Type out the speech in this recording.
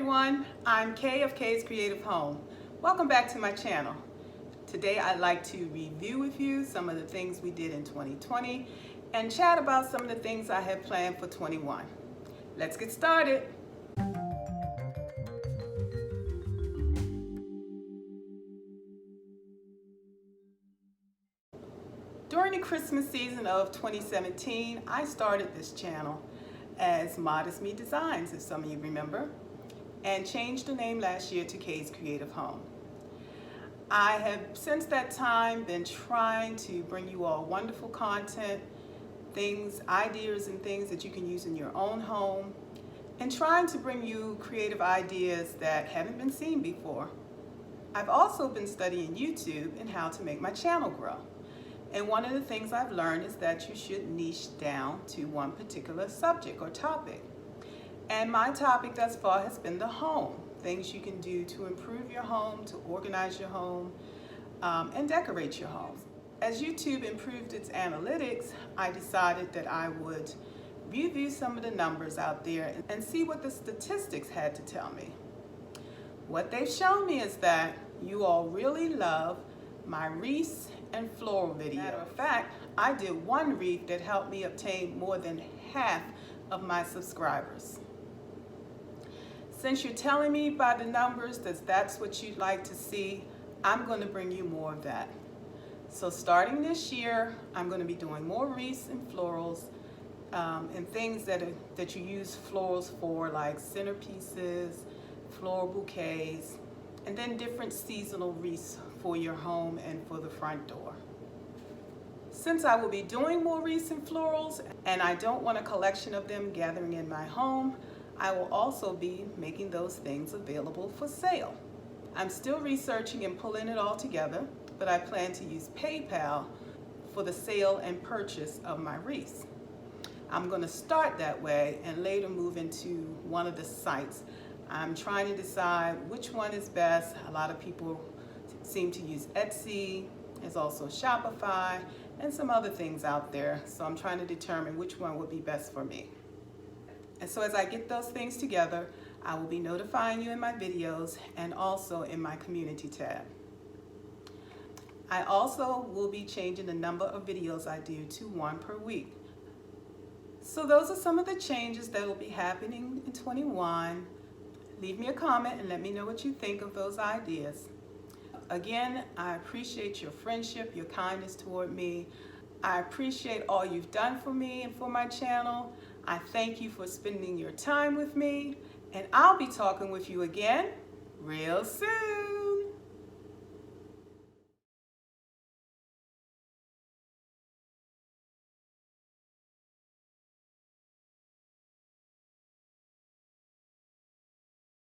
everyone, I'm Kay of Kay's Creative Home. Welcome back to my channel. Today I'd like to review with you some of the things we did in 2020 and chat about some of the things I have planned for 21. Let's get started. During the Christmas season of 2017, I started this channel as Modest Me Designs, if some of you remember, and changed the name last year to Kay's Creative Home. I have since that time been trying to bring you all wonderful content, things, ideas and things that you can use in your own home, and trying to bring you creative ideas that haven't been seen before. I've also been studying YouTube and how to make my channel grow. And one of the things I've learned is that you should niche down to one particular subject or topic. And my topic thus far has been the home. Things you can do to improve your home, to organize your home, and decorate your home. As YouTube improved its analytics, I decided that I would review some of the numbers out there and see what the statistics had to tell me. What they've shown me is that you all really love my wreaths and floral video. Matter of fact, I did one wreath that helped me obtain more than half of my subscribers. Since you're telling me by the numbers that that's what you'd like to see, I'm going to bring you more of that. So starting this year, I'm going to be doing more wreaths and florals and things that you use florals for, like centerpieces, floral bouquets, and then different seasonal wreaths for your home and for the front door. Since I will be doing more wreaths and florals and I don't want a collection of them gathering in my home, I will also be making those things available for sale. I'm still researching and pulling it all together, but I plan to use PayPal for the sale and purchase of my wreaths. I'm going to start that way and later move into one of the sites. I'm trying to decide which one is best. A lot of people seem to use Etsy. There's also Shopify and some other things out there. So I'm trying to determine which one would be best for me. And so as I get those things together, I will be notifying you in my videos and also in my community tab. I also will be changing the number of videos I do to one per week. So those are some of the changes that will be happening in 21. Leave me a comment and let me know what you think of those ideas. Again, I appreciate your friendship, your kindness toward me. I appreciate all you've done for me and for my channel. I thank you for spending your time with me, and I'll be talking with you again real soon.